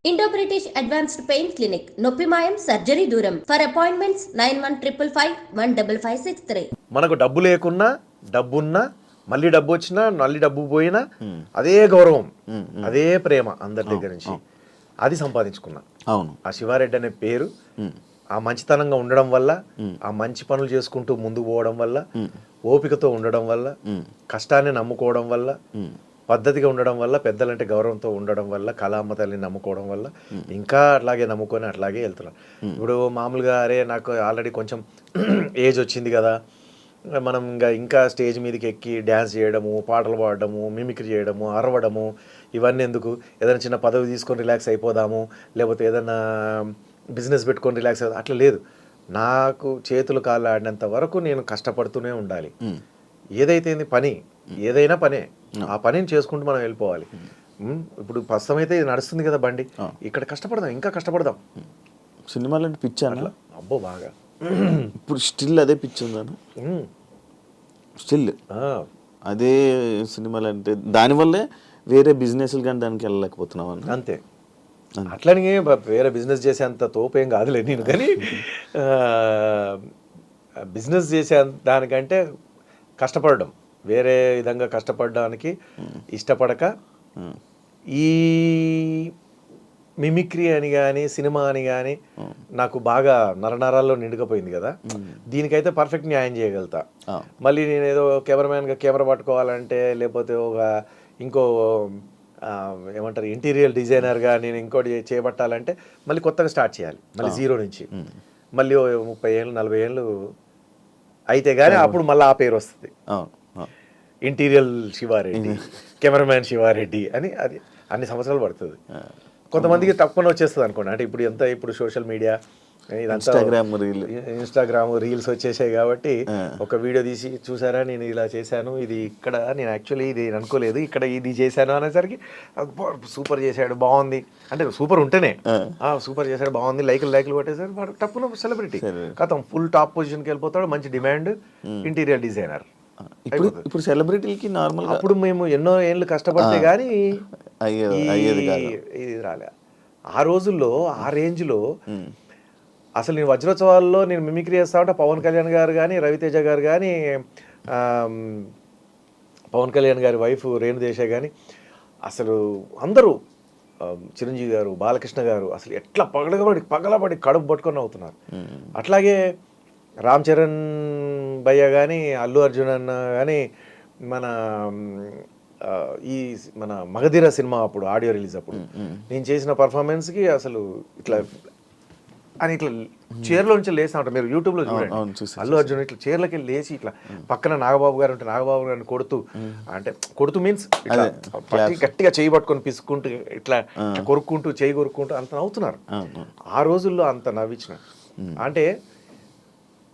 Indo British advanced pain clinic నొప్పి మాయం surgery దూరం ఫర్ అపాయింట్మెంట్స్ 9155515563. మనకు డబ్బు లేకున్నా డబ్బున్నా మళ్ళీ డబ్బు వచ్చినా మళ్ళీ డబ్బు పోయినా అదే గౌరవం అదే ప్రేమ అందరి దగ్గర నుంచి అది సంపాదించుకున్నా. అవును, ఆ శివారెడ్డి అనే పేరు ఆ మంచితనంగా ఉండడం వల్ల, ఆ మంచి పనులు చేసుకుంటూ ముందుకు పోవడం వల్ల, ఓపికతో ఉండడం వల్ల, కష్టాన్ని నమ్ముకోవడం వల్ల, పద్ధతిగా ఉండడం వల్ల, పెద్దలంటే గౌరవంతో ఉండడం వల్ల, కళామ్మ తల్లిని నమ్ముకోవడం వల్ల ఇంకా అట్లాగే నమ్ముకొని అట్లాగే వెళ్తున్నాను. ఇప్పుడు మామూలుగా అరే నాకు ఆల్రెడీ కొంచెం ఏజ్ వచ్చింది కదా, మనం ఇంకా స్టేజ్ మీదకి ఎక్కి డ్యాన్స్ చేయడము, పాటలు పాడడము, మిమిక్రీ చేయడము, అరవడము ఇవన్నీ ఎందుకు, ఏదైనా చిన్న పదవి తీసుకొని రిలాక్స్ అయిపోదాము, లేకపోతే ఏదైనా బిజినెస్ పెట్టుకొని రిలాక్స్ అవుదాం అట్లా లేదు. నాకు చేతులు కాళ్ళు ఆడినంత వరకు నేను కష్టపడుతూనే ఉండాలి. ఏదైతే పని ఏదైనా పనే, ఆ పనిని చేసుకుంటూ మనం వెళ్ళిపోవాలి. ఇప్పుడు ప్రస్తుతం అయితే ఇది నడుస్తుంది కదా బండి, ఇక్కడ కష్టపడదాం, ఇంకా కష్టపడదాం. సినిమాలు అంటే పిచ్చా అట్లా? అబ్బో బాగా. ఇప్పుడు స్టిల్ అదే పిచ్చి ఉందా? స్టిల్ అదే సినిమాలు అంటే దానివల్లే వేరే బిజినెస్లు కానీ దానికి వెళ్ళలేకపోతున్నావు అని. అంతే. అట్లని వేరే బిజినెస్ చేసేంత తోపేం కాదులే నేను, కానీ బిజినెస్ చేసే దానికంటే కష్టపడడం, వేరే విధంగా కష్టపడడానికి ఇష్టపడక ఈ మిమిక్రీ అని కానీ సినిమా అని కానీ నాకు బాగా నరనరాల్లో నిండుకపోయింది కదా, దీనికైతే పర్ఫెక్ట్ న్యాయం చేయగలుగుతా. మళ్ళీ నేను ఏదో కెమెరామ్యాన్గా కెమెరా పట్టుకోవాలంటే, లేకపోతే ఇంకో ఏమంటారు ఇంటీరియర్ డిజైనర్గా నేను ఇంకోటి చేపట్టాలంటే మళ్ళీ కొత్తగా స్టార్ట్ చేయాలి, మళ్ళీ జీరో నుంచి. మళ్ళీ 30 ఏళ్ళు 40 ఏళ్ళు అయితే కానీ అప్పుడు మళ్ళీ ఆ పేరు వస్తుంది, ఇంటీరియర్ శివారెడ్డి, కెమెరామ్యాన్ శివారెడ్డి అని. అది అన్ని సంవత్సరాలు పడుతుంది. కొంతమందికి తక్కువ వచ్చేస్తుంది అనుకోండి. అంటే ఇప్పుడు సోషల్ మీడియా ఇదంతా ఇన్స్టాగ్రామ్ రీల్స్ వచ్చేసాయి కాబట్టి ఒక వీడియో తీసి చూసారా నేను ఇలా చేశాను, ఇది ఇక్కడ నేను యాక్చువల్లీ ఇది అనుకోలేదు, ఇక్కడ ఇది చేశాను అనేసరికి సూపర్ చేశాడు బాగుంది అంటే, సూపర్ ఉంటేనే సూపర్ చేశాడు బాగుంది, లైకులు కొట్టేసరికి వాడు టప్పున సెలబ్రిటీ కథం ఫుల్ టాప్ పొజిషన్కి వెళ్ళిపోతాడు, మంచి డిమాండ్, ఇంటీరియర్ డిజైనర్. ఇప్పుడు సెలబ్రిటీలకి నార్మల్. అప్పుడు మేము ఎన్నో ఏళ్ళు కష్టపడితే కానీ ఇది రాలే. ఆ రోజుల్లో ఆ రేంజ్లో అసలు నేను వజ్రోత్సవాల్లో నేను మిమిక్రీ చేస్తా ఉంటే పవన్ కళ్యాణ్ గారు కానీ, రవితేజ గారు కానీ, పవన్ కళ్యాణ్ గారి వైఫ్ రేణుదేశాయ్ కానీ, అసలు అందరూ, చిరంజీవి గారు, బాలకృష్ణ గారు అసలు ఎట్లా పగలబడి కడుపు పట్టుకొని అవుతున్నారు. అట్లాగే రామ్ చరణ్ భయ్య కానీ, అల్లు అర్జున్ అన్న కానీ, మన మగధీర సినిమా అప్పుడు ఆడియో రిలీజ్ అప్పుడు నేను చేసిన పర్ఫార్మెన్స్కి అసలు ఇట్లా అని ఇట్లా చైర్లో నుంచి లేసా ఉంటారు, మీరు యూట్యూబ్లో చూడండి. అల్లు అర్జున్ ఇట్లా చైర్లకి లేచి ఇట్లా పక్కన నాగబాబు గారు ఉంటే నాగబాబు గారిని కొడుతూ మీన్స్ ఇట్లా గట్టిగా చేయి పట్టుకొని పిసుకుంటూ ఇట్లా కొరుక్కుంటూ చేయి కొరుక్కుంటూ అంత నవ్వుతున్నారు. ఆ రోజుల్లో అంత నవ్వించిన అంటే,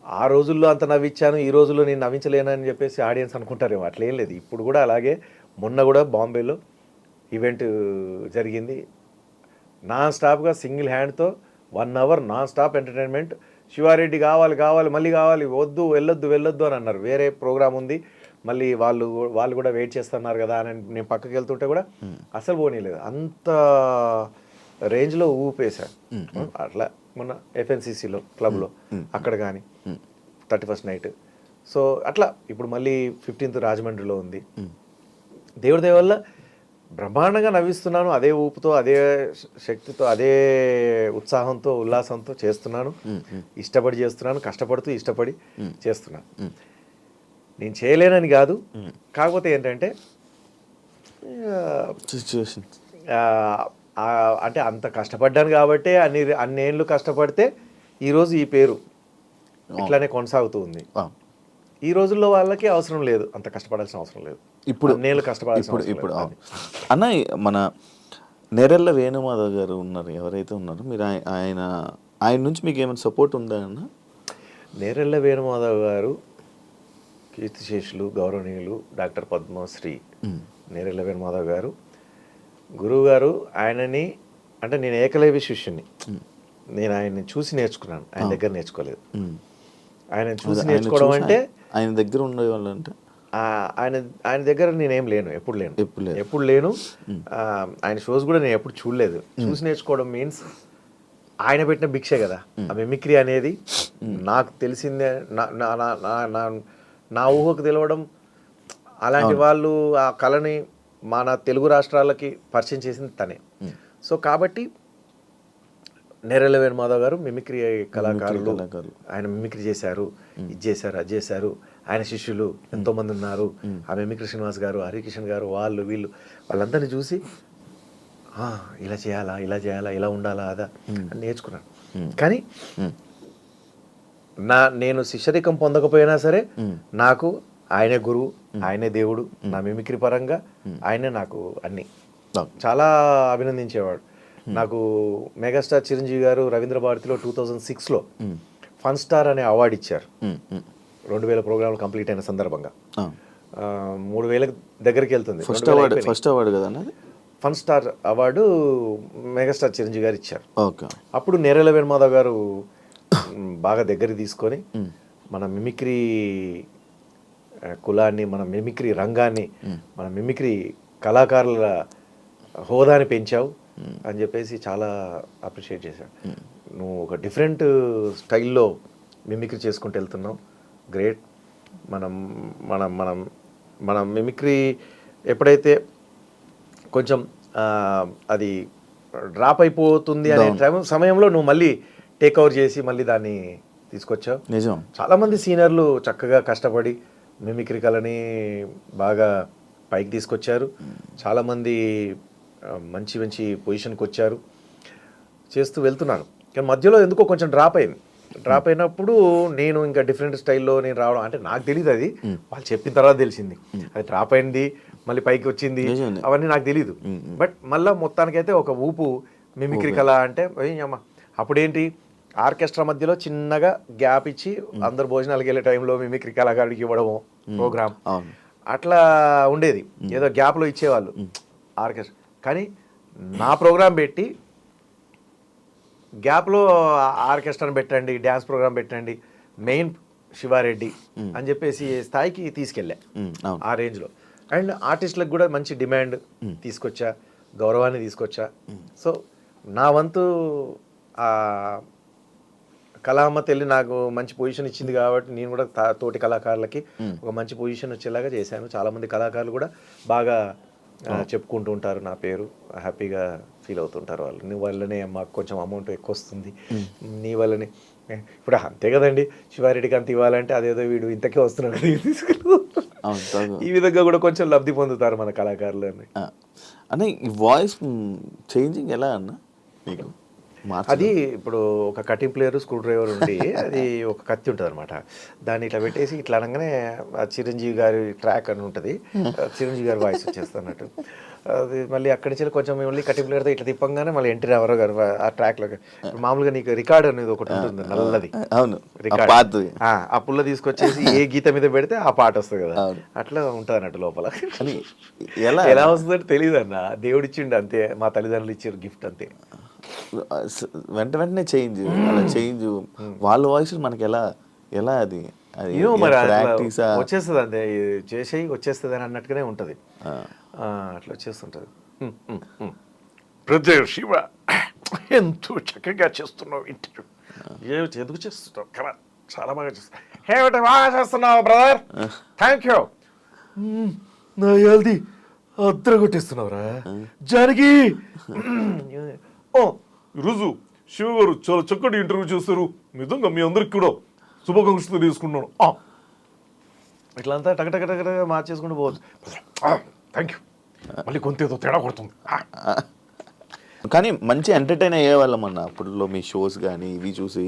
ఆ రోజుల్లో అంత నవ్వించాను, ఈ రోజుల్లో నేను నవ్వించలేనని చెప్పేసి ఆడియన్స్ అనుకుంటారేమో. అట్లా ఏం లేదు. ఇప్పుడు కూడా అలాగే. మొన్న కూడా బాంబేలో ఈవెంట్ జరిగింది, నాన్ స్టాప్గా సింగిల్ హ్యాండ్తో 1 hour non stop entertainment. Siva Reddy కావాలి మళ్ళీ కావాలి, వెళ్ళొద్దు అని అన్నారు. వేరే ప్రోగ్రామ్ ఉంది, మళ్ళీ వాళ్ళు కూడా వెయిట్ చేస్తున్నారు కదా అని నేను పక్కకి వెళ్తుంటే కూడా అసలు పోనీలేదు. అంత రేంజ్లో ఊపేశాను. అట్లా మొన్న FNCCలో క్లబ్లో అక్కడ కానీ 31st నైట్. సో అట్లా ఇప్పుడు మళ్ళీ 15th రాజమండ్రిలో ఉంది. దేవుడి దయ వల్ల బ్రహ్మాండంగా నవ్విస్తున్నాను. అదే ఊపుతో, అదే శక్తితో, అదే ఉత్సాహంతో, ఉల్లాసంతో చేస్తున్నాను. ఇష్టపడి చేస్తున్నాను, కష్టపడుతూ ఇష్టపడి చేస్తున్నాను. నేను చేయలేనని కాదు, కాకపోతే ఏంటంటే సిచ్యువేషన్ అంటే అంత కష్టపడ్డాను కాబట్టి, అన్నేళ్ళు కష్టపడితే ఈరోజు ఈ పేరు ఇట్లానే కొనసాగుతూ ఉంది. ఈ రోజుల్లో వాళ్ళకి అవసరం లేదు, అంత కష్టపడాల్సిన అవసరం లేదు. ఇప్పుడు నేను కష్టపడాల్సిన ఇప్పుడు అన్న మన నేరెళ్ళ వేణుమాధవ్ గారు ఉన్నారు, ఎవరైతే ఉన్నారో మీరు ఆయన నుంచి మీకు ఏమైనా సపోర్ట్ ఉందా అన్న? నేరెళ్ళ వేణుమాధవ్ గారు కీర్తిశేషులు, గౌరవనీయులు డాక్టర్ పద్మశ్రీ నేరెళ్ళ వేణుమాధవ్ గారు గురువు గారు. ఆయనని అంటే నేను ఏకలవ్య శిష్యుని, నేను ఆయన్ని చూసి నేర్చుకున్నాను, ఆయన దగ్గర నేర్చుకోలేదు. ఆయన చూసి నేర్చుకోవడం అంటే ఆయన దగ్గర ఉండేవాళ్ళు అంటే ఆయన ఆయన దగ్గర నేనేం లేను, ఎప్పుడు లేను, ఎప్పుడు లేదు. ఎప్పుడు లేను. ఆయన షోస్ కూడా నేను ఎప్పుడు చూడలేదు. చూసి నేర్చుకోవడం మీన్స్ ఆయన పెట్టిన భిక్షే కదా ఆ మిమిక్రీ అనేది. నాకు తెలిసిందే, నా ఊహకు తెలవడం, అలాంటి వాళ్ళు ఆ కళని మన తెలుగు రాష్ట్రాలకి పరిచయం చేసింది తనే. సో కాబట్టి నేరెళ్ళ వేణుమాధవ్ గారు మిమిక్రీ కళాకారులు, ఆయన మిమిక్రీ చేశారు, ఇది చేశారు, అది చేశారు. ఆయన శిష్యులు ఎంతోమంది ఉన్నారు. ఆ మిమిక్రీ శ్రీనివాస్ గారు, హరికిషన్ గారు, వీళ్ళు వాళ్ళందరినీ చూసి ఇలా చేయాలా, ఇలా చేయాలా, ఇలా ఉండాలా, అదా అని నేర్చుకున్నాను. కానీ నేను శిష్యరికం పొందకపోయినా సరే నాకు ఆయనే గురువు, ఆయనే దేవుడు. నా మిమిక్రీ పరంగా ఆయనే నాకు అన్ని చాలా అభినందించేవాడు. నాకు మెగాస్టార్ చిరంజీవి గారు రవీంద్ర భారతిలో 2006లో ఫన్ స్టార్ అనే అవార్డు ఇచ్చారు. 2000 ప్రోగ్రాంలు కంప్లీట్ అయిన సందర్భంగా 3000 దగ్గరికి వెళ్తుంది. ఫస్ట్ అవార్డు కదా fun star award megastar Chiranjeevi గారు ఇచ్చారు. అప్పుడు నేరెళ్ళ వేణుమాధవ్ గారు బాగా దగ్గర తీసుకొని మన మిమిక్రీ కులాన్ని, మన మిమిక్రీ రంగాన్ని, మన మిమిక్రీ కళాకారుల హోదాని పెంచావు అని చెప్పేసి చాలా అప్రిషియేట్ చేశాడు. నువ్వు ఒక డిఫరెంట్ స్టైల్లో మిమిక్రీ చేసుకుంటూ వెళ్తున్నావు, గ్రేట్. మనం మనం మనం మన మిమిక్రీ ఎప్పుడైతే కొంచెం అది డ్రాప్ అయిపోతుంది అనే సమయంలో నువ్వు మళ్ళీ టేక్ ఓవర్ చేసి మళ్ళీ దాన్ని తీసుకొచ్చావు. నిజం. చాలామంది సీనియర్లు చక్కగా కష్టపడి మిమిక్రీ కళని బాగా పైకి తీసుకొచ్చారు. చాలామంది మంచి మంచి పొజిషన్కి వచ్చారు, చేస్తూ వెళ్తున్నారు. కానీ మధ్యలో ఎందుకో కొంచెం డ్రాప్ అయింది. డ్రాప్ అయినప్పుడు నేను ఇంకా డిఫరెంట్ స్టైల్లో నేను రావడం, అంటే నాకు తెలియదు, అది వాళ్ళు చెప్పిన తర్వాత తెలిసింది. అది డ్రాప్ అయింది, మళ్ళీ పైకి వచ్చింది, అవన్నీ నాకు తెలీదు. బట్ మళ్ళీ మొత్తానికైతే ఒక ఊపు మిమిక్రీ కళ అంటే అమ్మ. అప్పుడేంటి, ఆర్కెస్ట్రా మధ్యలో చిన్నగా గ్యాప్ ఇచ్చి అందరు భోజనాలకు వెళ్ళే టైంలో మిమిక్రీ కళాకారుడికి ఇవ్వడము ప్రోగ్రామ్ అట్లా ఉండేది. ఏదో గ్యాప్లో ఇచ్చేవాళ్ళు ఆర్కెస్ట్రా. కానీ నా ప్రోగ్రాం పెట్టి గ్యాప్లో ఆర్కెస్ట్రాని పెట్టండి, డ్యాన్స్ ప్రోగ్రామ్ పెట్టండి, మెయిన్ శివారెడ్డి అని చెప్పేసి స్థాయికి తీసుకెళ్ళా ఆ రేంజ్లో. అండ్ ఆర్టిస్టులకు కూడా మంచి డిమాండ్ తీసుకొచ్చా, గౌరవాన్ని తీసుకొచ్చా. సో నా వంతు కళామ్మ తల్లి నాకు మంచి పొజిషన్ ఇచ్చింది కాబట్టి నేను కూడా తోటి కళాకారులకి ఒక మంచి పొజిషన్ వచ్చేలాగా చేశాను. చాలామంది కళాకారులు కూడా బాగా చెప్పుకుంటూ ఉంటారు నా పేరు, హ్యాపీగా ఫీల్ అవుతుంటారు వాళ్ళు. నీ వల్లనే మాకు కొంచెం అమౌంట్ ఎక్కువ వస్తుంది, నీ వల్లనే. ఇప్పుడు అంతే కదండి, శివారెడ్డికి అంత ఇవ్వాలంటే అదేదో వీడు ఇంతకే వస్తున్నాడు తీసుకెళ్ళి ఈ విధంగా కూడా కొంచెం లబ్ధి పొందుతారు మన కళాకారులు. అన్న ఈ వాయిస్ చేంజింగ్ ఎలా అన్న మీకు? అది ఇప్పుడు ఒక కటింగ్ ప్లేయర్, స్క్రూ డ్రైవర్ ఉండి అది ఒక కత్తి ఉంటుంది అనమాట. దాన్ని ఇట్లా పెట్టేసి ఇట్లా అనగానే చిరంజీవి గారి ట్రాక్ అని ఉంటుంది, చిరంజీవి గారి వాయిస్ వచ్చేస్తున్నట్టు. అది మళ్ళీ అక్కడి నుంచి కొంచెం మళ్ళీ కటింగ్ ప్లేయర్తో ఇట్లా తిప్పంగానే మళ్ళీ ఎన్టీ రామారావు గారు ఆ ట్రాక్లో. మామూలుగా నీకు రికార్డ్ అనేది ఒకటి ఉంటుంది నల్లది, రికార్డ్. ఆ పుల్ల తీసుకొచ్చేసి ఏ గీత మీద పెడితే ఆ పాట వస్తుంది కదా, అట్లా ఉంటుంది అన్నట్టు లోపల. ఎలా వస్తుందంటే తెలియదు అన్న, దేవుడిచ్చిండు అంతే, మా తల్లిదండ్రులు ఇచ్చారు గిఫ్ట్ అంతే. వెంటనే చేంజ్, అలా చేంజ్ వాళ్ళ వాయిస్ మనకి ఎలా అది మరి వచ్చేస్తుంది అంతే, చేసేయి వచ్చేస్తుంది అని అన్నట్టుగానే ఉంటుంది, అట్లా వచ్చేస్తుంటుంది. ప్రజ శివ ఎంతో చక్కగా చేస్తున్నావు ఇంటర్వ్యూ, ఎందుకు చేస్తున్నావు కదా, చాలా బాగా చేస్తున్నావు, ఏమిటి బాగా చేస్తున్నావు బ్రదర్, థ్యాంక్ యూ. నా హెల్దీ అద్దరు కొట్టేస్తున్నావురా జానకి. ఈరోజు శివ గారు చాలా చక్కటి ఇంటర్వ్యూ చేస్తారు, నిజంగా మీ అందరికి కూడా శుభాకాంక్షలు తీసుకున్నాను. ఇట్లా అంతా టగటగటగట మార్చేసుకుంటూ పోవచ్చు. Thank you. మళ్ళీ కొంత ఏదో తేడా కొడుతుంది. కానీ మంచి ఎంటర్టైన్ అయ్యేవాళ్ళం అన్న అప్పుడులో మీ షోస్ కానీ ఇవి చూసి.